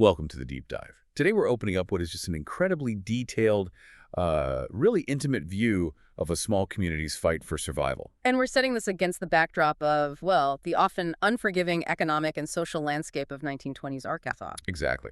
Welcome to the deep dive. Today we're opening up what is just an incredibly detailed, really intimate view of a small community's fight for survival. And we're setting this against the backdrop of, well, the often unforgiving economic and social landscape of 1920s Arkansas. Exactly.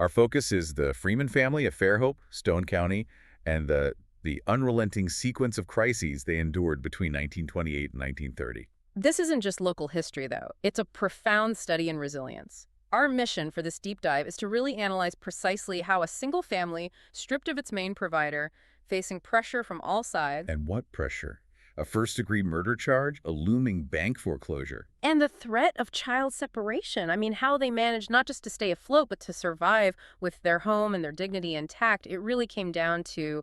Our focus is the Freeman family of Fairhope, Stone County, and the unrelenting sequence of crises they endured between 1928 and 1930. This isn't just local history, though. It's a profound study in resilience. Our mission for this deep dive is to really analyze precisely how a single family, stripped of its main provider, facing pressure from all sides. And what pressure? A first-degree murder charge? A looming bank foreclosure? And the threat of child separation. I mean, how they managed not just to stay afloat, but to survive with their home and their dignity intact. It really came down to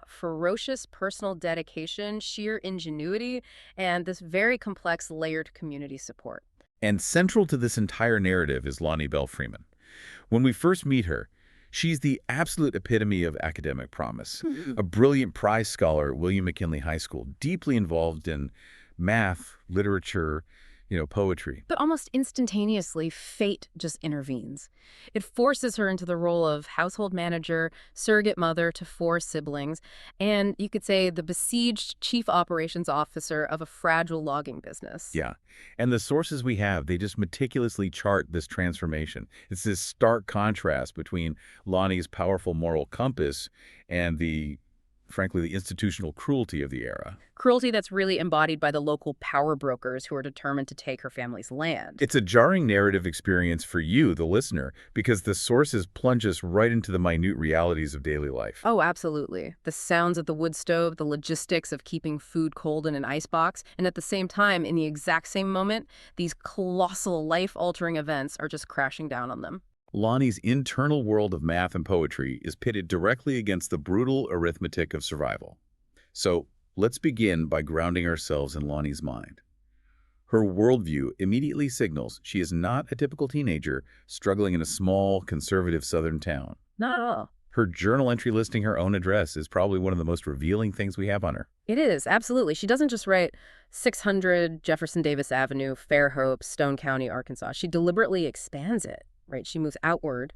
ferocious personal dedication, sheer ingenuity, and this very complex layered community support. And central to this entire narrative is Lanie Belle Freeman. When we first meet her, she's the absolute epitome of academic promise. A brilliant prize scholar at William McKinley High School, deeply involved in math, literature, poetry. But almost instantaneously, fate just intervenes. It forces her into the role of household manager, surrogate mother to 4 siblings, and you could say the besieged chief operations officer of a fragile logging business. Yeah, and the sources we have, they just meticulously chart this transformation. It's this stark contrast between Lanie's powerful moral compass and frankly, the institutional cruelty of the era. Cruelty that's really embodied by the local power brokers who are determined to take her family's land. It's a jarring narrative experience for you, the listener, because the sources plunge us right into the minute realities of daily life. Oh, absolutely. The sounds of the wood stove, the logistics of keeping food cold in an icebox, and at the same time, in the exact same moment, these colossal life-altering events are just crashing down on them. Lanie's internal world of math and poetry is pitted directly against the brutal arithmetic of survival. So let's begin by grounding ourselves in Lanie's mind. Her worldview immediately signals she is not a typical teenager struggling in a small, conservative southern town. Not at all. Her journal entry listing her own address is probably one of the most revealing things we have on her. It is, absolutely. She doesn't just write 600 Jefferson Davis Avenue, Fairhope, Stone County, Arkansas. She deliberately expands it. Right, she moves outward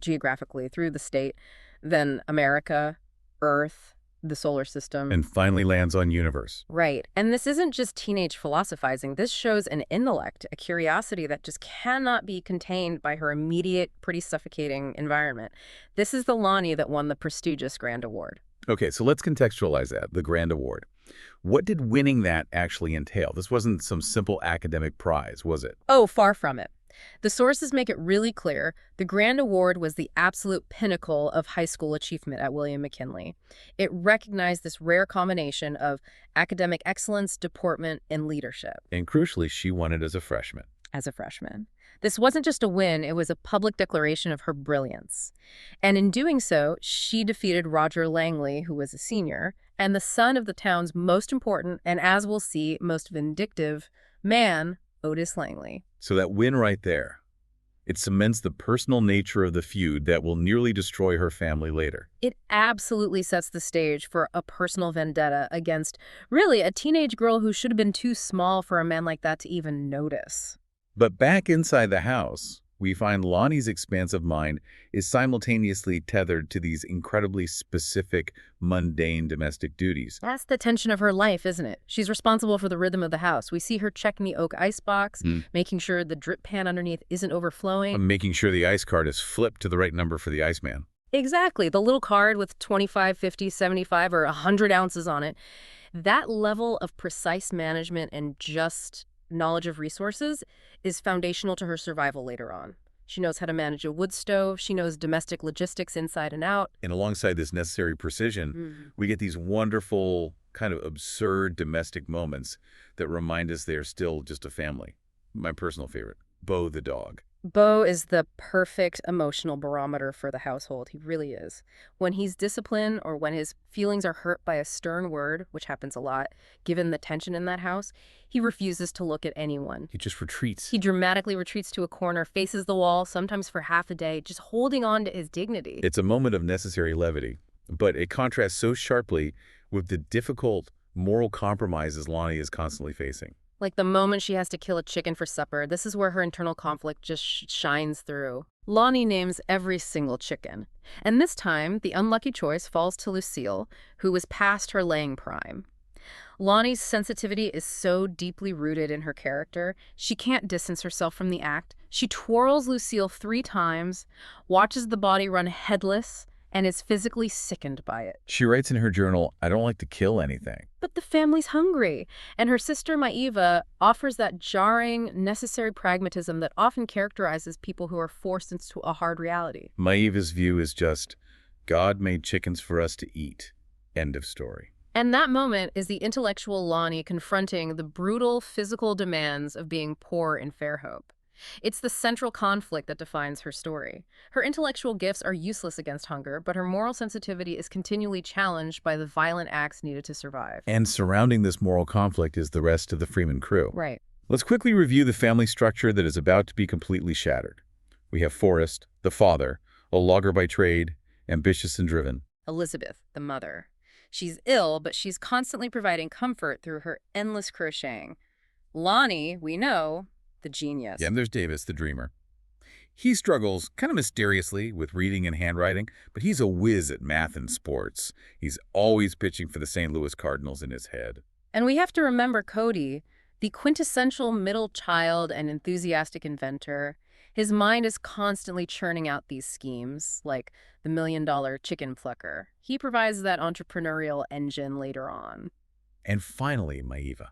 geographically through the state, then America, Earth, the solar system. And finally lands on universe. Right, and this isn't just teenage philosophizing. This shows an intellect, a curiosity that just cannot be contained by her immediate, pretty suffocating environment. This is the Lanie that won the prestigious Grand Award. Okay, so let's contextualize that, the Grand Award. What did winning that actually entail? This wasn't some simple academic prize, was it? Oh, far from it. The sources make it really clear the Grand Award was the absolute pinnacle of high school achievement at William McKinley. It recognized this rare combination of academic excellence, deportment, and leadership. And crucially, she won it as a freshman. As a freshman. This wasn't just a win, it was a public declaration of her brilliance. And in doing so, she defeated Roger Langley, who was a senior, and the son of the town's most important, and as we'll see, most vindictive man, Otis Langley. So that win right there, it cements the personal nature of the feud that will nearly destroy her family later. It absolutely sets the stage for a personal vendetta against, really, a teenage girl who should have been too small for a man like that to even notice. But back inside the house, we find Lanie's expansive mind is simultaneously tethered to these incredibly specific, mundane domestic duties. That's the tension of her life, isn't it? She's responsible for the rhythm of the house. We see her checking the oak icebox, making sure the drip pan underneath isn't overflowing. Making sure the ice card is flipped to the right number for the Iceman. Exactly. The little card with 25, 50, 75, or 100 ounces on it. That level of precise management and just knowledge of resources is foundational to her survival later on. She knows how to manage a wood stove. She knows domestic logistics inside and out. And alongside this necessary precision, we get these wonderful, kind of absurd domestic moments that remind us they're still just a family. My personal favorite, Bo the dog. Bo is the perfect emotional barometer for the household. He really is. When he's disciplined or when his feelings are hurt by a stern word, which happens a lot, given the tension in that house, he refuses to look at anyone. He just retreats. He dramatically retreats to a corner, faces the wall, sometimes for half a day, just holding on to his dignity. It's a moment of necessary levity, but it contrasts so sharply with the difficult moral compromises Lanie is constantly facing. Like the moment she has to kill a chicken for supper, this is where her internal conflict just shines through. Lanie names every single chicken. And this time, the unlucky choice falls to Lucille, who was past her laying prime. Lanie's sensitivity is so deeply rooted in her character, she can't distance herself from the act. She twirls Lucille 3 times, watches the body run headless, and is physically sickened by it. She writes in her journal, "I don't like to kill anything." But the family's hungry, and her sister Maeva offers that jarring, necessary pragmatism that often characterizes people who are forced into a hard reality. Maeva's view is just, God made chickens for us to eat. End of story. And that moment is the intellectual Lanie confronting the brutal physical demands of being poor in Fairhope. It's the central conflict that defines her story. Her intellectual gifts are useless against hunger, but her moral sensitivity is continually challenged by the violent acts needed to survive. And surrounding this moral conflict is the rest of the Freeman crew. Right. Let's quickly review the family structure that is about to be completely shattered. We have Forrest, the father, a logger by trade, ambitious and driven. Elizabeth, the mother. She's ill, but she's constantly providing comfort through her endless crocheting. Lanie, we know, the genius. Yeah, and there's Davis, the dreamer. He struggles, kind of mysteriously, with reading and handwriting, but he's a whiz at math and sports. He's always pitching for the St. Louis Cardinals in his head. And we have to remember Cody, the quintessential middle child and enthusiastic inventor. His mind is constantly churning out these schemes, like the $1 million chicken plucker. He provides that entrepreneurial engine later on. And finally, Maeva,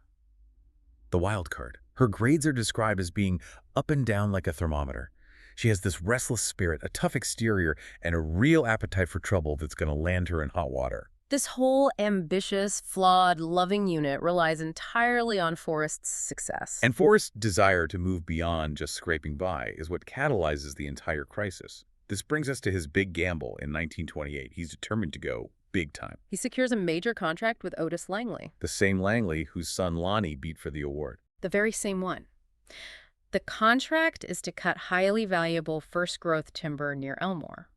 the wild card. Her grades are described as being up and down like a thermometer. She has this restless spirit, a tough exterior, and a real appetite for trouble that's going to land her in hot water. This whole ambitious, flawed, loving unit relies entirely on Forrest's success. And Forrest's desire to move beyond just scraping by is what catalyzes the entire crisis. This brings us to his big gamble in 1928. He's determined to go big time. He secures a major contract with Otis Langley. The same Langley whose son Lanie beat for the award. The very same one. The contract is to cut highly valuable first-growth timber near Elmore.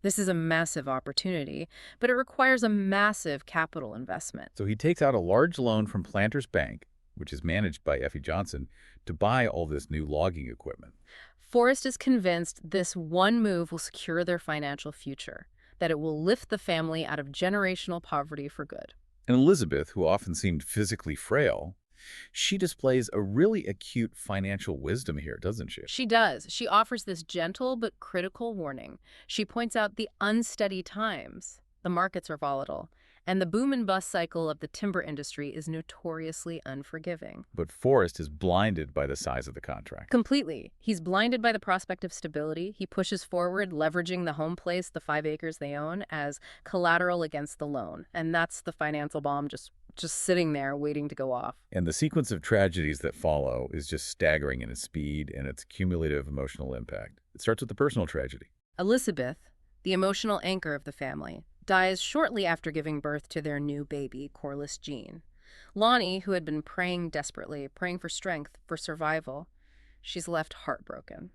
This is a massive opportunity, but it requires a massive capital investment. So he takes out a large loan from Planters Bank, which is managed by Effie Johnson, to buy all this new logging equipment. Forrest is convinced this one move will secure their financial future, that it will lift the family out of generational poverty for good. And Elizabeth, who often seemed physically frail, she displays a really acute financial wisdom here, doesn't she? She does. She offers this gentle but critical warning. She points out the unsteady times. The markets are volatile, and the boom and bust cycle of the timber industry is notoriously unforgiving. But Forrest is blinded by the size of the contract. Completely. He's blinded by the prospect of stability. He pushes forward, leveraging the Homeplace, the 5 acres they own, as collateral against the loan. And that's the financial bomb just sitting there waiting to go off. And the sequence of tragedies that follow is just staggering in its speed and its cumulative emotional impact. It starts with the personal tragedy. Elizabeth, the emotional anchor of the family, dies shortly after giving birth to their new baby, Corliss Jean. Lanie, who had been praying desperately, praying for strength, for survival, she's left heartbroken.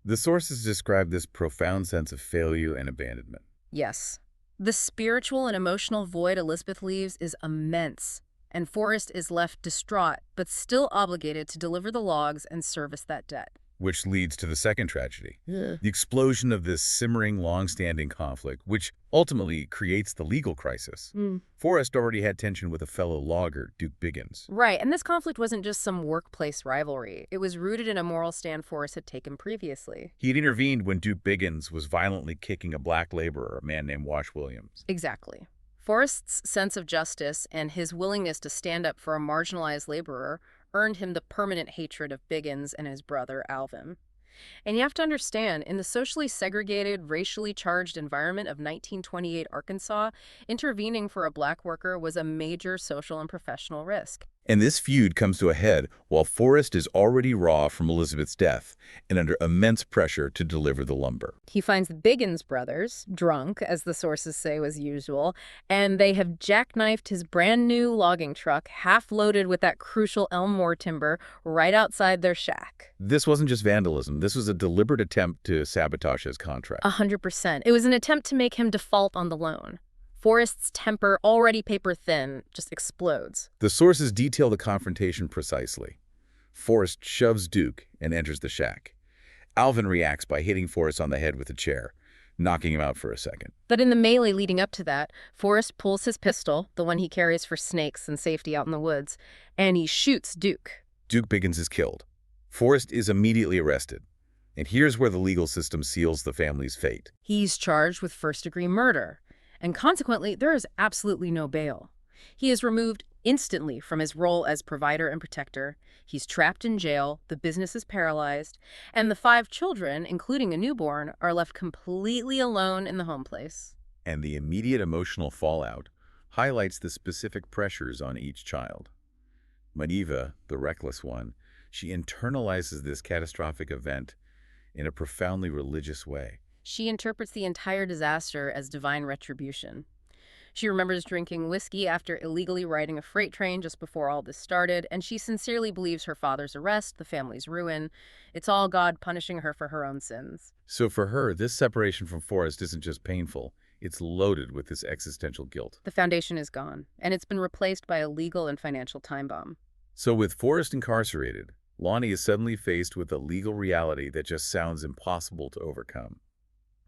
The sources describe this profound sense of failure and abandonment. Yes. The spiritual and emotional void Elizabeth leaves is immense, and Forrest is left distraught, but still obligated to deliver the logs and service that debt. Which leads to the second tragedy. Yeah. The explosion of this simmering, long-standing conflict, which ultimately creates the legal crisis. Forrest already had tension with a fellow logger, Duke Biggins. Right, and this conflict wasn't just some workplace rivalry. It was rooted in a moral stand Forrest had taken previously. He'd intervened when Duke Biggins was violently kicking a black laborer, a man named Wash Williams. Exactly. Forrest's sense of justice and his willingness to stand up for a marginalized laborer earned him the permanent hatred of Biggins and his brother, Alvin. And you have to understand, in the socially segregated, racially charged environment of 1928 Arkansas, intervening for a black worker was a major social and professional risk. And this feud comes to a head while Forrest is already raw from Elizabeth's death and under immense pressure to deliver the lumber. He finds the Biggins brothers, drunk, as the sources say was usual, and they have jackknifed his brand new logging truck, half loaded with that crucial Elmore timber, right outside their shack. This wasn't just vandalism. This was a deliberate attempt to sabotage his contract. 100%. It was an attempt to make him default on the loan. Forrest's temper, already paper-thin, just explodes. The sources detail the confrontation precisely. Forrest shoves Duke and enters the shack. Alvin reacts by hitting Forrest on the head with a chair, knocking him out for a second. But in the melee leading up to that, Forrest pulls his pistol, the one he carries for snakes and safety out in the woods, and he shoots Duke. Duke Biggins is killed. Forrest is immediately arrested. And here's where the legal system seals the family's fate. He's charged with first-degree murder, and consequently, there is absolutely no bail. He is removed instantly from his role as provider and protector. He's trapped in jail, the business is paralyzed, and the 5 children, including a newborn, are left completely alone in the home place. And the immediate emotional fallout highlights the specific pressures on each child. Maeva, the reckless one, she internalizes this catastrophic event in a profoundly religious way. She interprets the entire disaster as divine retribution. She remembers drinking whiskey after illegally riding a freight train just before all this started, and she sincerely believes her father's arrest, the family's ruin. It's all God punishing her for her own sins. So for her, this separation from Forrest isn't just painful, it's loaded with this existential guilt. The foundation is gone, and it's been replaced by a legal and financial time bomb. So with Forrest incarcerated, Lanie is suddenly faced with a legal reality that just sounds impossible to overcome.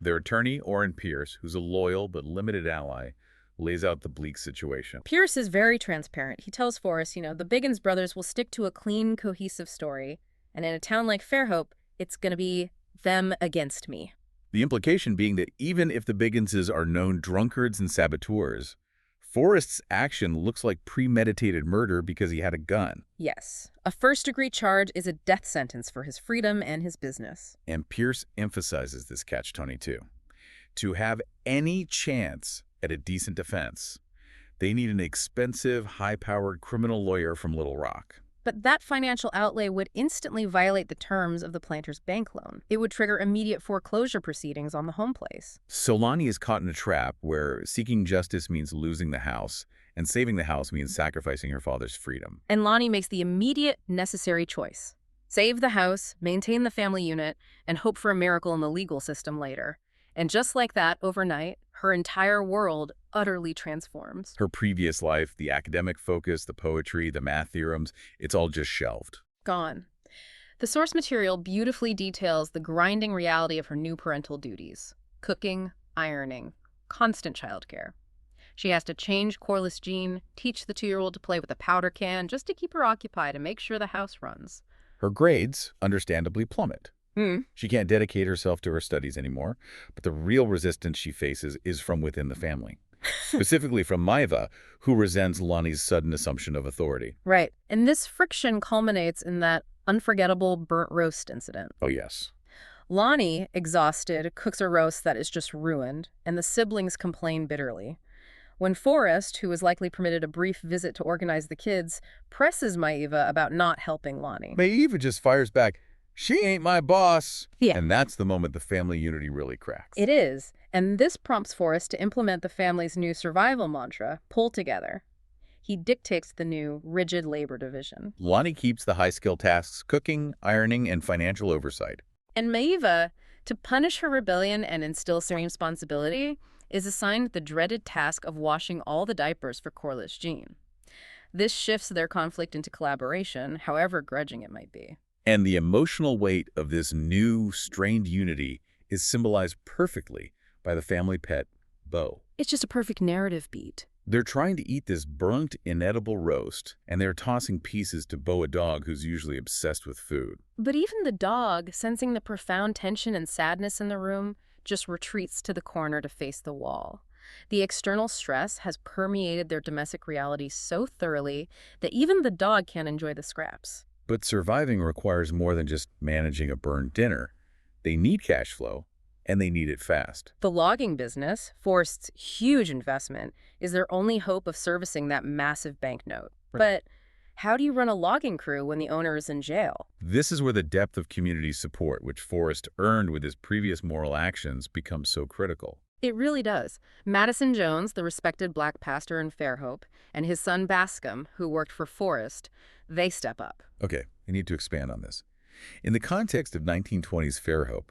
Their attorney, Orrin Pierce, who's a loyal but limited ally, lays out the bleak situation. Pierce is very transparent. He tells Forrest, the Biggins brothers will stick to a clean, cohesive story, and in a town like Fairhope, it's going to be them against me. The implication being that even if the Bigginses are known drunkards and saboteurs, Forrest's action looks like premeditated murder because he had a gun. Yes. A first-degree charge is a death sentence for his freedom and his business. And Pierce emphasizes this catch-22. To have any chance at a decent defense, they need an expensive, high-powered criminal lawyer from Little Rock. But that financial outlay would instantly violate the terms of the planter's bank loan. It would trigger immediate foreclosure proceedings on the home place. So Lanie is caught in a trap where seeking justice means losing the house, and saving the house means sacrificing her father's freedom. And Lanie makes the immediate, necessary choice. Save the house, maintain the family unit, and hope for a miracle in the legal system later. And just like that, overnight, her entire world utterly transforms. Her previous life, the academic focus, the poetry, the math theorems, it's all just shelved. Gone. The source material beautifully details the grinding reality of her new parental duties. Cooking, ironing, constant childcare. She has to change Corliss Jean, teach the 2-year-old to play with a powder can just to keep her occupied and make sure the house runs. Her grades, understandably, plummet. She can't dedicate herself to her studies anymore, but the real resistance she faces is from within the family. Specifically from Maeva, who resents Lanie's sudden assumption of authority. Right. And this friction culminates in that unforgettable burnt roast incident. Oh, yes. Lanie, exhausted, cooks a roast that is just ruined, and the siblings complain bitterly. When Forrest, who is likely permitted a brief visit to organize the kids, presses Maeva about not helping Lanie. Maeva just fires back, "She ain't my boss." Yeah. And that's the moment the family unity really cracks. It is. And this prompts Forrest to implement the family's new survival mantra, pull together. He dictates the new, rigid labor division. Lanie keeps the high-skill tasks, cooking, ironing, and financial oversight. And Maeva, to punish her rebellion and instill some responsibility, is assigned the dreaded task of washing all the diapers for Corliss Jean. This shifts their conflict into collaboration, however grudging it might be. And the emotional weight of this new, strained unity is symbolized perfectly by the family pet, Bo. It's just a perfect narrative beat. They're trying to eat this burnt, inedible roast, and they're tossing pieces to Bo, a dog who's usually obsessed with food. But even the dog, sensing the profound tension and sadness in the room, just retreats to the corner to face the wall. The external stress has permeated their domestic reality so thoroughly that even the dog can't enjoy the scraps. But surviving requires more than just managing a burned dinner. They need cash flow, and they need it fast. The logging business, Forrest's huge investment, is their only hope of servicing that massive banknote. Right. But how do you run a logging crew when the owner is in jail? This is where the depth of community support, which Forrest earned with his previous moral actions, becomes so critical. It really does. Madison Jones, the respected black pastor in Fairhope, and his son Bascom, who worked for Forrest, they step up. Okay, we need to expand on this. In the context of 1920s Fairhope,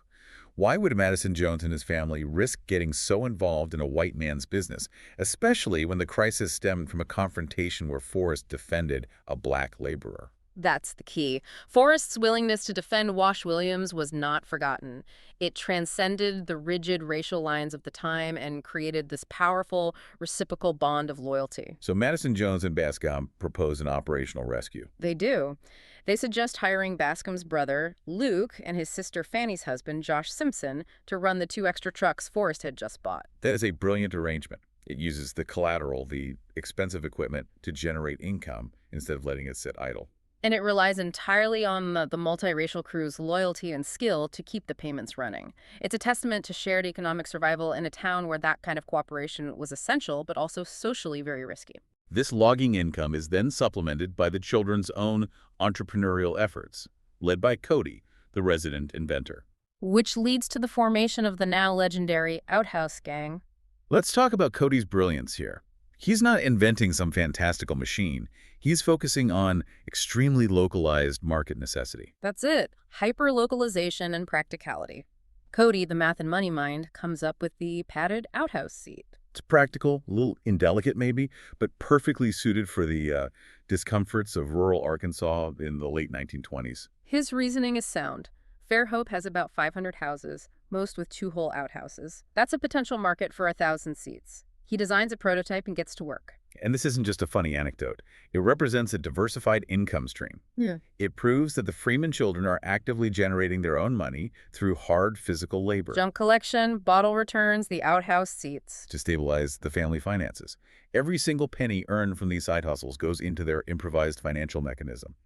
why would Madison Jones and his family risk getting so involved in a white man's business, especially when the crisis stemmed from a confrontation where Forrest defended a black laborer? That's the key. Forrest's willingness to defend Wash Williams was not forgotten. It transcended the rigid racial lines of the time and created this powerful, reciprocal bond of loyalty. So Madison Jones and Bascom propose an operational rescue. They do. They suggest hiring Bascom's brother, Luke, and his sister Fanny's husband, Josh Simpson, to run the 2 extra trucks Forrest had just bought. That is a brilliant arrangement. It uses the collateral, the expensive equipment, to generate income instead of letting it sit idle. And it relies entirely on the multiracial crew's loyalty and skill to keep the payments running. It's a testament to shared economic survival in a town where that kind of cooperation was essential, but also socially very risky. This logging income is then supplemented by the children's own entrepreneurial efforts, led by Cody, the resident inventor. Which leads to the formation of the now legendary Outhouse Gang. Let's talk about Cody's brilliance here. He's not inventing some fantastical machine. He's focusing on extremely localized market necessity. That's it. Hyper-localization and practicality. Cody, the math and money mind, comes up with the padded outhouse seat. It's practical, a little indelicate maybe, but perfectly suited for the discomforts of rural Arkansas in the late 1920s. His reasoning is sound. Fairhope has about 500 houses, most with 2-hole outhouses. That's a potential market for 1,000 seats. He designs a prototype and gets to work. And this isn't just a funny anecdote. It represents a diversified income stream. Yeah. It proves that the Freeman children are actively generating their own money through hard physical labor Junk collection, bottle returns, the outhouse seats. to stabilize the family finances. Every single penny earned from these side hustles goes into their improvised financial mechanism,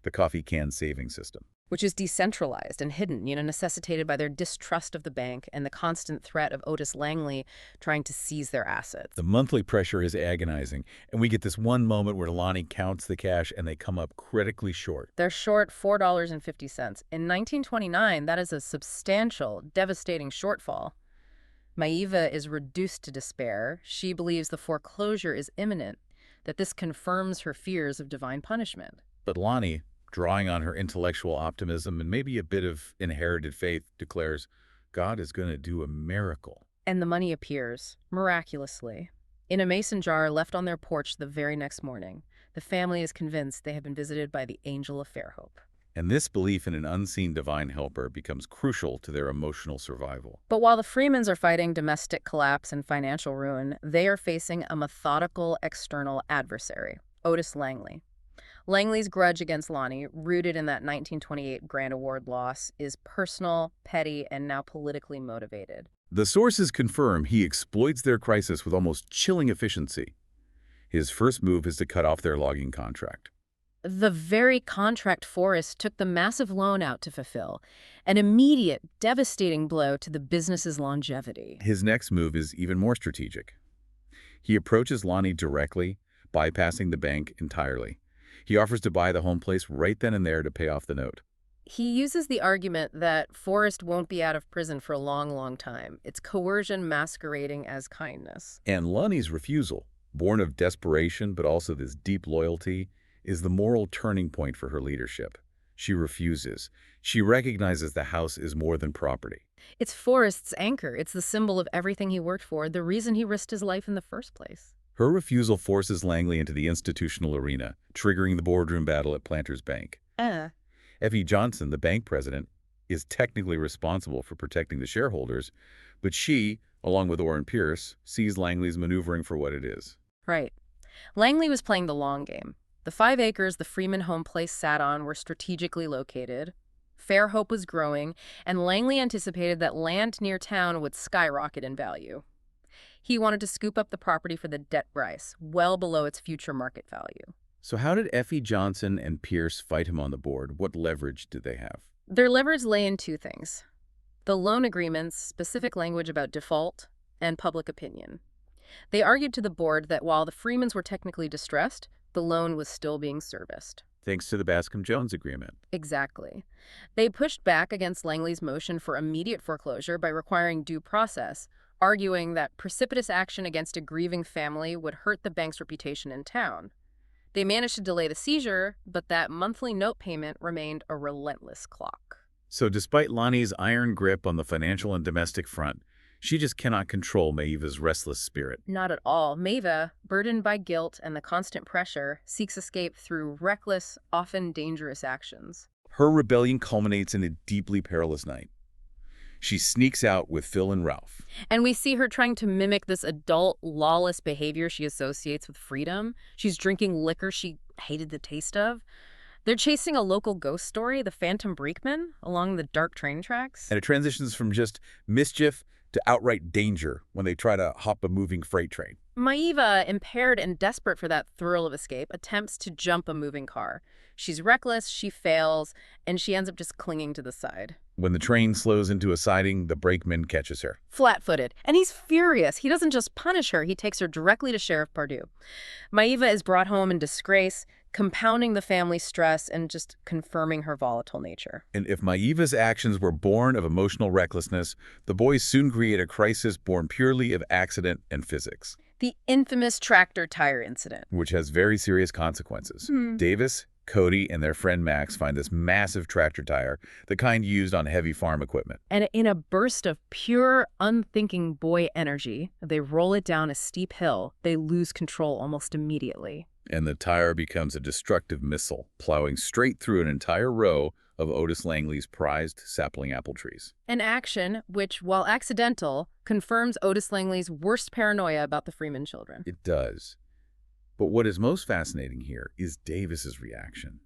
the coffee can saving system. Which is decentralized and hidden, necessitated by their distrust of the bank and the constant threat of Otis Langley trying to seize their assets. The monthly pressure is agonizing, and we get this one moment where Lanie counts the cash and they come up critically short. They're short $4.50. In 1929, that is a substantial, devastating shortfall. Maeva is reduced to despair. She believes the foreclosure is imminent, that this confirms her fears of divine punishment. But Lanie, drawing on her intellectual optimism and maybe a bit of inherited faith, declares, God is going to do a miracle. And the money appears, miraculously, in a mason jar left on their porch the very next morning. The family is convinced they have been visited by the angel of Fairhope. And this belief in an unseen divine helper becomes crucial to their emotional survival. But while the Freemans are fighting domestic collapse and financial ruin, they are facing a methodical external adversary, Otis Langley. Langley's grudge against Lanie, rooted in that 1928 Grant Award loss, is personal, petty, and now politically motivated. The sources confirm he exploits their crisis with almost chilling efficiency. His first move is to cut off their logging contract. The very contract Forrest took the massive loan out to fulfill, an immediate, devastating blow to the business's longevity. His next move is even more strategic. He approaches Lanie directly, bypassing the bank entirely. He offers to buy the Homeplace right then and there to pay off the note. He uses the argument that Forrest won't be out of prison for a long, long time. It's coercion masquerading as kindness. And Lanie's refusal, born of desperation but also this deep loyalty, is the moral turning point for her leadership. She refuses. She recognizes the house is more than property. It's Forrest's anchor. It's the symbol of everything he worked for, the reason he risked his life in the first place. Her refusal forces Langley into the institutional arena, triggering the boardroom battle at Planters Bank. Effie Johnson, the bank president, is technically responsible for protecting the shareholders, but she, along with Orrin Pierce, sees Langley's maneuvering for what it is. Right. Langley was playing the long game. The 5 acres the Freeman Homeplace sat on were strategically located. Fairhope was growing, and Langley anticipated that land near town would skyrocket in value. He wanted to scoop up the property for the debt price, well below its future market value. So how did Effie Johnson and Pierce fight him on the board? What leverage did they have? Their leverage lay in 2 things: the loan agreements, specific language about default, and public opinion. They argued to the board that while the Freemans were technically distressed, the loan was still being serviced. Thanks to the Bascom-Jones agreement. Exactly. They pushed back against Langley's motion for immediate foreclosure by requiring due process, arguing that precipitous action against a grieving family would hurt the bank's reputation in town. They managed to delay the seizure, but that monthly note payment remained a relentless clock. So despite Lanie's iron grip on the financial and domestic front, She just cannot control Maeva's restless spirit. Not at all. Maeva, burdened by guilt and the constant pressure, seeks escape through reckless, often dangerous actions. Her rebellion culminates in a deeply perilous night. She sneaks out with Phil and Ralph. And we see her trying to mimic this adult, lawless behavior she associates with freedom. She's drinking liquor she hated the taste of. They're chasing a local ghost story, the Phantom Brakeman, along the dark train tracks. And it transitions from just mischief to outright danger when they try to hop a moving freight train. Maeva, impaired and desperate for that thrill of escape, attempts to jump a moving car. She's reckless, she fails, and she ends up just clinging to the side. When the train slows into a siding, the brakeman catches her. Flat-footed. And he's furious. He doesn't just punish her, he takes her directly to Sheriff Pardue. Maeva is brought home in disgrace, compounding the family's stress and just confirming her volatile nature. And if Maeva's actions were born of emotional recklessness, the boys soon create a crisis born purely of accident and physics. The infamous tractor tire incident. Which has very serious consequences. Davis, Cody, and their friend Max find this massive tractor tire, the kind used on heavy farm equipment. And in a burst of pure, unthinking boy energy, they roll it down a steep hill. They lose control almost immediately. And the tire becomes a destructive missile, plowing straight through an entire row of Otis Langley's prized sapling apple trees. An action which, while accidental, confirms Otis Langley's worst paranoia about the Freeman children. It does. But what is most fascinating here is Davis's reaction.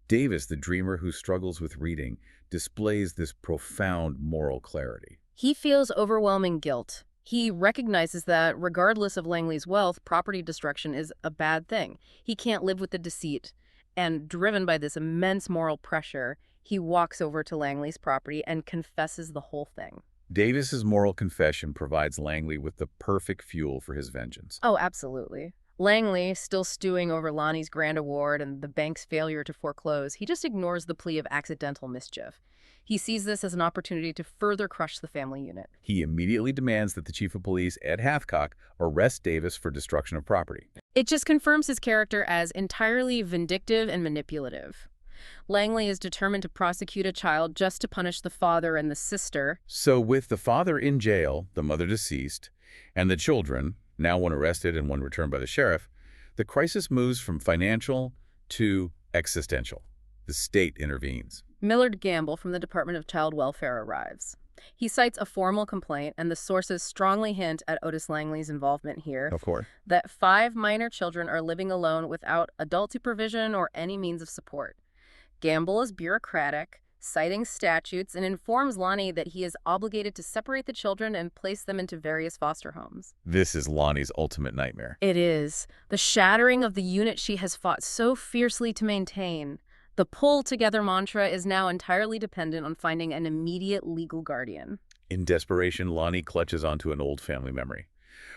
Davis, the dreamer who struggles with reading, displays this profound moral clarity. He feels overwhelming guilt. He recognizes that, regardless of Langley's wealth, property destruction is a bad thing. He can't live with the deceit. And driven by this immense moral pressure, he walks over to Langley's property and confesses the whole thing. Davis's moral confession provides Langley with the perfect fuel for his vengeance. Oh, absolutely. Langley, still stewing over Lanie's grand award and the bank's failure to foreclose, he just ignores the plea of accidental mischief. He sees this as an opportunity to further crush the family unit. He immediately demands that the chief of police, Ed Hathcock, arrest Davis for destruction of property. It just confirms his character as entirely vindictive and manipulative. Langley is determined to prosecute a child just to punish the father and the sister. So with the father in jail, the mother deceased, and the children, now one arrested and one returned by the sheriff, the crisis moves from financial to existential. The state intervenes. Millard Gamble from the Department of Child Welfare arrives. He cites a formal complaint, and the sources strongly hint at Otis Langley's involvement here. Of course. That 5 minor children are living alone without adult supervision or any means of support. Gamble is bureaucratic, citing statutes, and informs Lanie that he is obligated to separate the children and place them into various foster homes. This is Lanie's ultimate nightmare. It is. The shattering of the unit she has fought so fiercely to maintain. The pull-together mantra is now entirely dependent on finding an immediate legal guardian. In desperation, Lanie clutches onto an old family memory.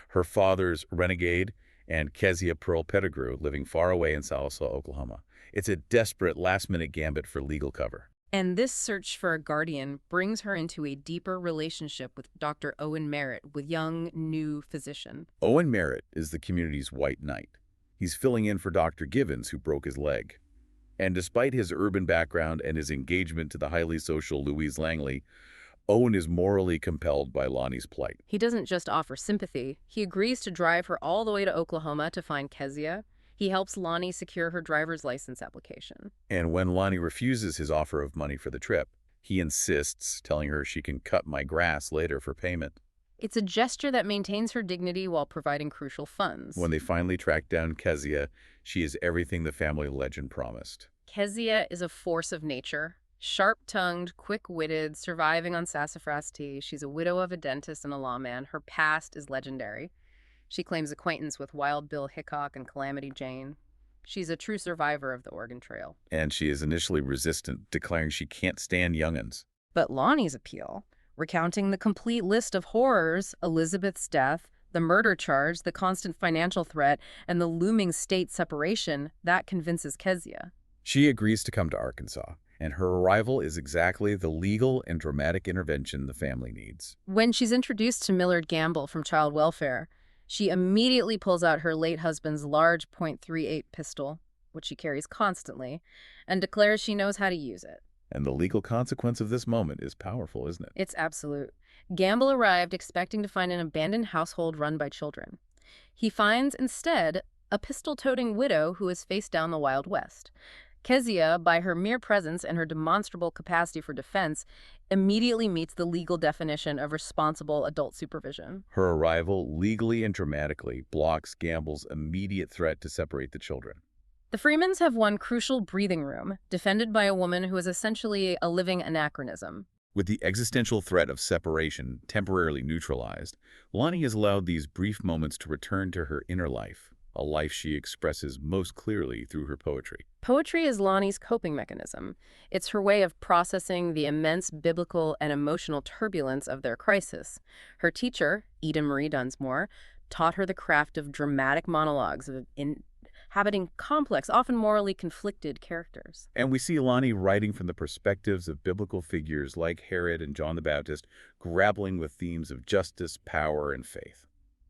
Her father's renegade and Kezia Pearl Pettigrew living far away in Salsa, Oklahoma. It's a desperate last-minute gambit for legal cover. And this search for a guardian brings her into a deeper relationship with Dr. Owen Merritt, with young, new physician. Owen Merritt is the community's white knight. He's filling in for Dr. Givens, who broke his leg. And despite his urban background and his engagement to the highly social Louise Langley, Owen is morally compelled by Lanie's plight. He doesn't just offer sympathy. He agrees to drive her all the way to Oklahoma to find Kezia. He helps Lanie secure her driver's license application. And when Lanie refuses his offer of money for the trip, he insists, telling her she can cut my grass later for payment. It's a gesture that maintains her dignity while providing crucial funds. When they finally track down Kezia, she is everything the family legend promised. Kezia is a force of nature. Sharp-tongued, quick-witted, surviving on sassafras tea. She's a widow of a dentist and a lawman. Her past is legendary. She claims acquaintance with Wild Bill Hickok and Calamity Jane. She's a true survivor of the Oregon Trail. And she is initially resistant, declaring she can't stand young'uns. But Lanie's appeal, recounting the complete list of horrors, Elizabeth's death, the murder charge, the constant financial threat, and the looming state separation, that convinces Kezia. She agrees to come to Arkansas, and her arrival is exactly the legal and dramatic intervention the family needs. When she's introduced to Millard Gamble from Child Welfare, she immediately pulls out her late husband's large .38 pistol, which she carries constantly, and declares she knows how to use it. And the legal consequence of this moment is powerful, isn't it? It's absolute. Gamble arrived expecting to find an abandoned household run by children. He finds, instead, a pistol-toting widow who is face down the Wild West. Kezia, by her mere presence and her demonstrable capacity for defense, immediately meets the legal definition of responsible adult supervision. Her arrival, legally and dramatically, blocks Gamble's immediate threat to separate the children. The Freemans have one crucial breathing room, defended by a woman who is essentially a living anachronism. With the existential threat of separation temporarily neutralized, Lanie has allowed these brief moments to return to her inner life, a life she expresses most clearly through her poetry. Poetry is Lanie's coping mechanism. It's her way of processing the immense biblical and emotional turbulence of their crisis. Her teacher, Eda Marie Dunsmore, taught her the craft of dramatic monologues, of inhabiting complex, often morally conflicted characters. And we see Lanie writing from the perspectives of biblical figures like Herod and John the Baptist, grappling with themes of justice, power, and faith.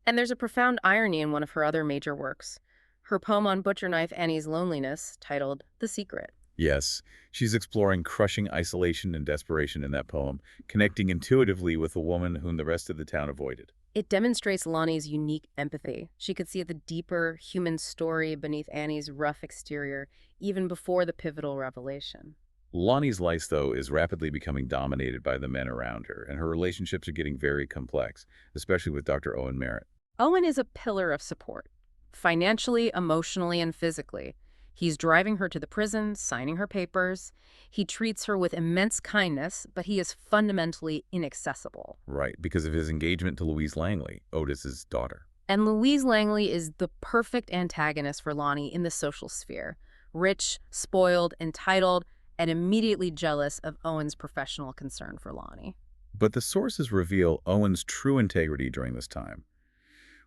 And there's a profound irony in one of her other major works, her poem on butcher knife Annie's loneliness, titled The Secret. Yes, she's exploring crushing isolation and desperation in that poem, connecting intuitively with a woman whom the rest of the town avoided. It demonstrates Lanie's unique empathy. She could see the deeper human story beneath Annie's rough exterior, even before the pivotal revelation. Lanie's life, though, is rapidly becoming dominated by the men around her, and her relationships are getting very complex, especially with Dr. Owen Merritt. Owen is a pillar of support, financially, emotionally, and physically. He's driving her to the prison, signing her papers. He treats her with immense kindness, but he is fundamentally inaccessible. Right, because of his engagement to Louise Langley, Otis's daughter. And Louise Langley is the perfect antagonist for Lanie in the social sphere. Rich, spoiled, entitled, and immediately jealous of Owen's professional concern for Lanie. But the sources reveal Owen's true integrity during this time.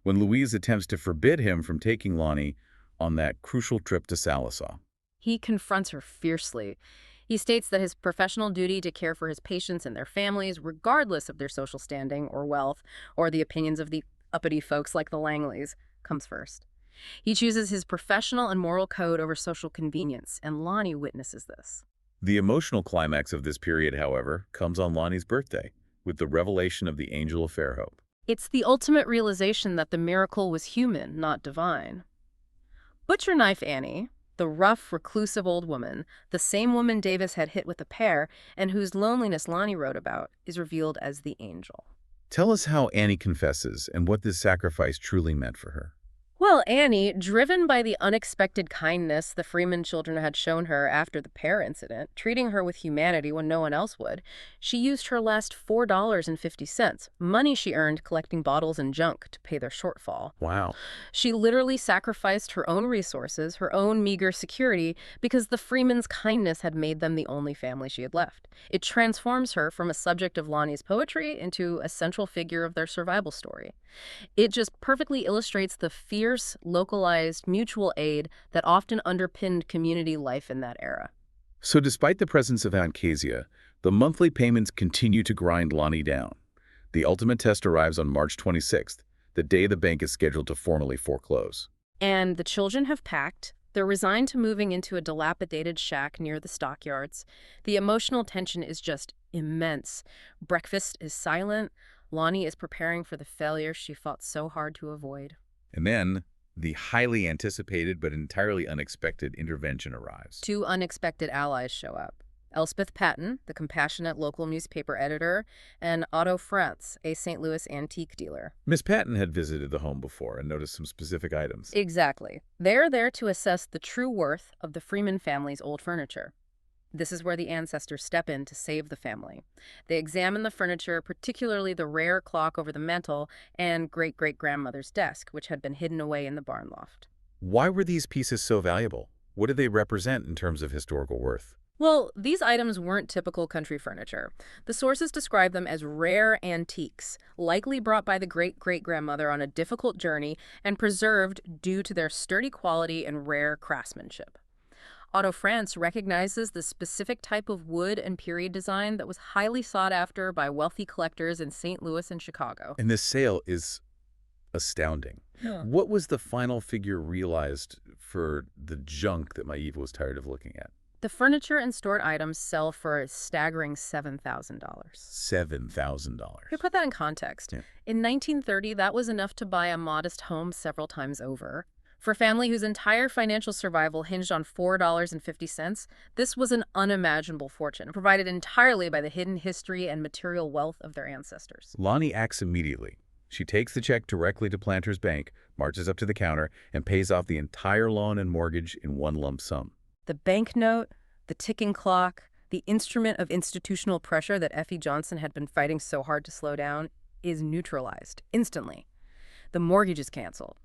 When Louise attempts to forbid him from taking Lanie on that crucial trip to Sallisaw. He confronts her fiercely. He states that his professional duty to care for his patients and their families, regardless of their social standing or wealth, or the opinions of the uppity folks like the Langleys, comes first. He chooses his professional and moral code over social convenience, and Lanie witnesses this. The emotional climax of this period, however, comes on Lanie's birthday, with the revelation of the Angel of Fairhope. It's the ultimate realization that the miracle was human, not divine. Butcher Knife Annie, the rough, reclusive old woman, the same woman Davis had hit with a pear and whose loneliness Lanie wrote about, is revealed as the angel. Tell us how Annie confesses and what this sacrifice truly meant for her. Well, Annie, driven by the unexpected kindness the Freeman children had shown her after the pear incident, treating her with humanity when no one else would, she used her last $4.50, money she earned collecting bottles and junk, to pay their shortfall. Wow. She literally sacrificed her own resources, her own meager security, because the Freemans' kindness had made them the only family she had left. It transforms her from a subject of Lanie's poetry into a central figure of their survival story. It just perfectly illustrates the fierce, localized, mutual aid that often underpinned community life in that era. So despite the presence of Aunt Kezia, the monthly payments continue to grind Lanie down. The ultimate test arrives on March 26th, the day the bank is scheduled to formally foreclose. And the children have packed. They're resigned to moving into a dilapidated shack near the stockyards. The emotional tension is just immense. Breakfast is silent. Lanie is preparing for the failure she fought so hard to avoid. And then, the highly anticipated but entirely unexpected intervention arrives. Two unexpected allies show up. Elspeth Patton, the compassionate local newspaper editor, and Otto Franz, a St. Louis antique dealer. Miss Patton had visited the home before and noticed some specific items. Exactly. They're there to assess the true worth of the Freeman family's old furniture. This is where the ancestors step in to save the family. They examine the furniture, particularly the rare clock over the mantel and great-great-grandmother's desk, which had been hidden away in the barn loft. Why were these pieces so valuable? What did they represent in terms of historical worth? Well, these items weren't typical country furniture. The sources describe them as rare antiques, likely brought by the great-great-grandmother on a difficult journey and preserved due to their sturdy quality and rare craftsmanship. Otto Franz recognizes the specific type of wood and period design that was highly sought after by wealthy collectors in St. Louis and Chicago. And this sale is astounding. Yeah. What was the final figure realized for the junk that Maeve was tired of looking at? The furniture and stored items sell for a staggering $7,000. $7,000. To put that in context, Yeah. in 1930, that was enough to buy a modest home several times over. For a family whose entire financial survival hinged on $4.50, this was an unimaginable fortune, provided entirely by the hidden history and material wealth of their ancestors. Lanie acts immediately. She takes the check directly to Planter's Bank, marches up to the counter, and pays off the entire loan and mortgage in one lump sum. The banknote, the ticking clock, the instrument of institutional pressure that Effie Johnson had been fighting so hard to slow down is neutralized instantly. The mortgage is canceled.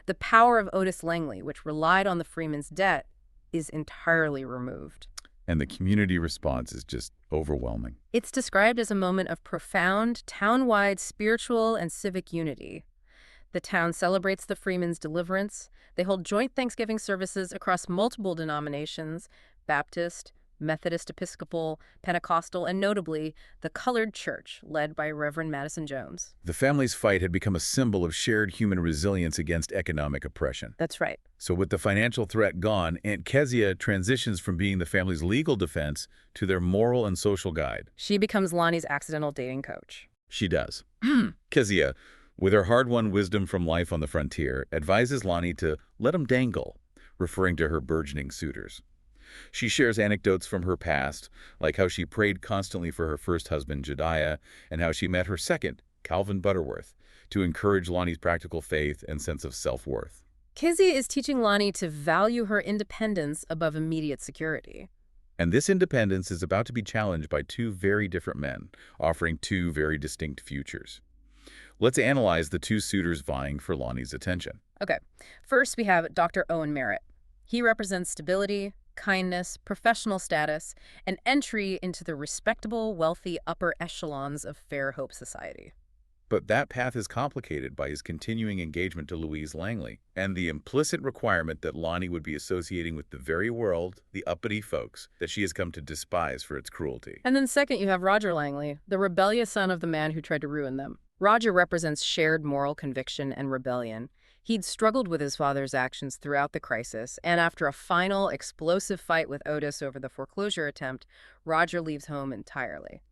The power of Otis Langley, which relied on the Freemans' debt, is entirely removed. And the community response is just overwhelming. It's described as a moment of profound, town-wide spiritual and civic unity. The town celebrates the Freemans' deliverance. They hold joint Thanksgiving services across multiple denominations: Baptist, Methodist, Episcopal, Pentecostal, and notably, the Colored Church, led by Reverend Madison Jones. The family's fight had become a symbol of shared human resilience against economic oppression. That's right. So with the financial threat gone, Aunt Kezia transitions from being the family's legal defense to their moral and social guide. She becomes Lanie's accidental dating coach. She does. Kezia, with her hard-won wisdom from life on the frontier, advises Lanie to let him dangle, referring to her burgeoning suitors. She shares anecdotes from her past, like how she prayed constantly for her first husband, Jediah, and how she met her second, Calvin Butterworth, to encourage Lanie's practical faith and sense of self-worth. Kezia is teaching Lanie to value her independence above immediate security. And this independence is about to be challenged by two very different men, offering two very distinct futures. Let's analyze the two suitors vying for Lanie's attention. Okay, first we have Dr. Owen Merritt. He represents stability, kindness, professional status, and entry into the respectable, wealthy upper echelons of Fair Hope society. But that path is complicated by his continuing engagement to Louise Langley and the implicit requirement that Lanie would be associating with the very world, the uppity folks, that she has come to despise for its cruelty. And then second, you have Roger Langley, the rebellious son of the man who tried to ruin them. Roger represents shared moral conviction and rebellion. He'd struggled with his father's actions throughout the crisis, and after a final, explosive fight with Otis over the foreclosure attempt, Roger leaves home entirely.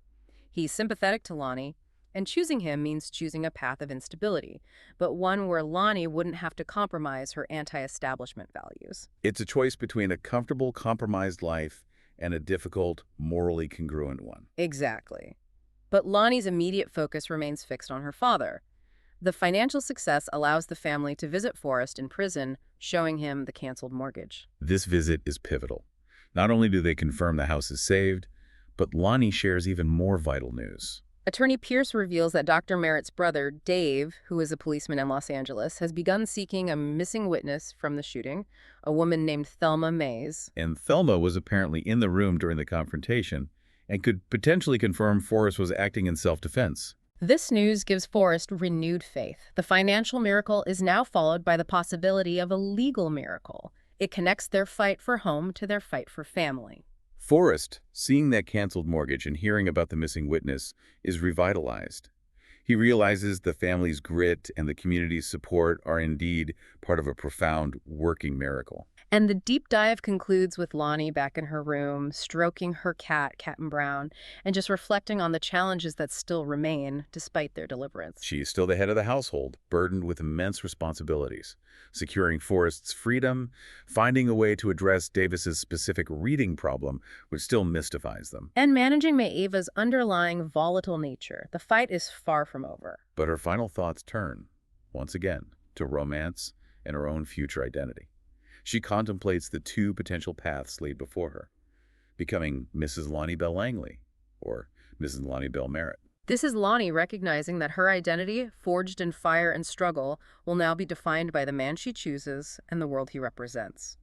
He's sympathetic to Lanie, and choosing him means choosing a path of instability, but one where Lanie wouldn't have to compromise her anti-establishment values. It's a choice between a comfortable, compromised life and a difficult, morally congruent one. Exactly. But Lanie's immediate focus remains fixed on her father. The financial success allows the family to visit Forrest in prison, showing him the canceled mortgage. This visit is pivotal. Not only do they confirm the house is saved, but Lanie shares even more vital news. Attorney Pierce reveals that Dr. Merritt's brother, Dave, who is a policeman in Los Angeles, has begun seeking a missing witness from the shooting, a woman named Thelma Mays. And Thelma was apparently in the room during the confrontation and could potentially confirm Forrest was acting in self-defense. This news gives Forrest renewed faith. The financial miracle is now followed by the possibility of a legal miracle. It connects their fight for home to their fight for family. Forrest, seeing that canceled mortgage and hearing about the missing witness, is revitalized. He realizes the family's grit and the community's support are indeed part of a profound working miracle. And the deep dive concludes with Lanie back in her room, stroking her cat, Captain Brown, and just reflecting on the challenges that still remain despite their deliverance. She is still the head of the household, burdened with immense responsibilities, securing Forrest's freedom, finding a way to address Davis's specific reading problem, which still mystifies them. And managing Maeva's underlying volatile nature. The fight is far from over. But her final thoughts turn, once again, to romance and her own future identity. She contemplates the two potential paths laid before her, becoming Mrs. Lanie Belle Langley or Mrs. Lanie Belle Merritt. This is Lanie recognizing that her identity, forged in fire and struggle, will now be defined by the man she chooses and the world he represents.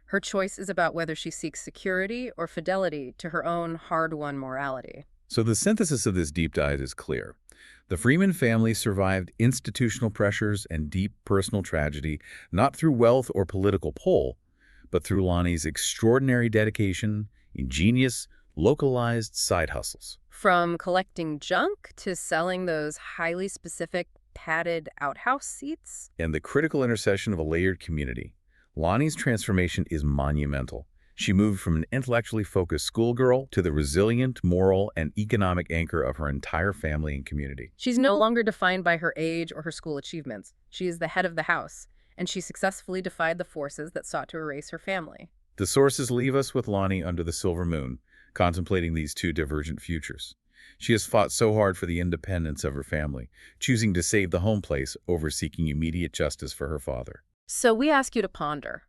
Her choice is about whether she seeks security or fidelity to her own hard-won morality. So the synthesis of this deep dive is clear. The Freeman family survived institutional pressures and deep personal tragedy, not through wealth or political pull, but through Lanie's extraordinary dedication, ingenious, localized side hustles. From collecting junk to selling those highly specific padded outhouse seats. And the critical intercession of a layered community. Lanie's transformation is monumental, She moved from an intellectually focused schoolgirl to the resilient, moral, and economic anchor of her entire family and community. She's no longer defined by her age or her school achievements. She is the head of the house, and she successfully defied the forces that sought to erase her family. The sources leave us with Lanie under the silver moon, contemplating these two divergent futures. She has fought so hard for the independence of her family, choosing to save the home place over seeking immediate justice for her father. So we ask you to ponder.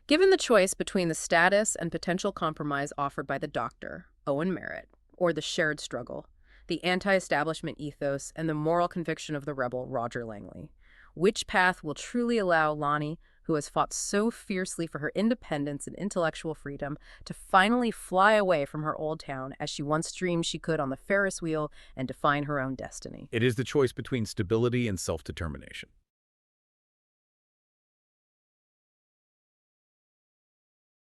Given the choice between the status and potential compromise offered by the doctor, Owen Merritt, or the shared struggle, the anti-establishment ethos, and the moral conviction of the rebel, Roger Langley, which path will truly allow Lanie, who has fought so fiercely for her independence and intellectual freedom, to finally fly away from her old town as she once dreamed she could on the Ferris wheel and define her own destiny? It is the choice between stability and self-determination.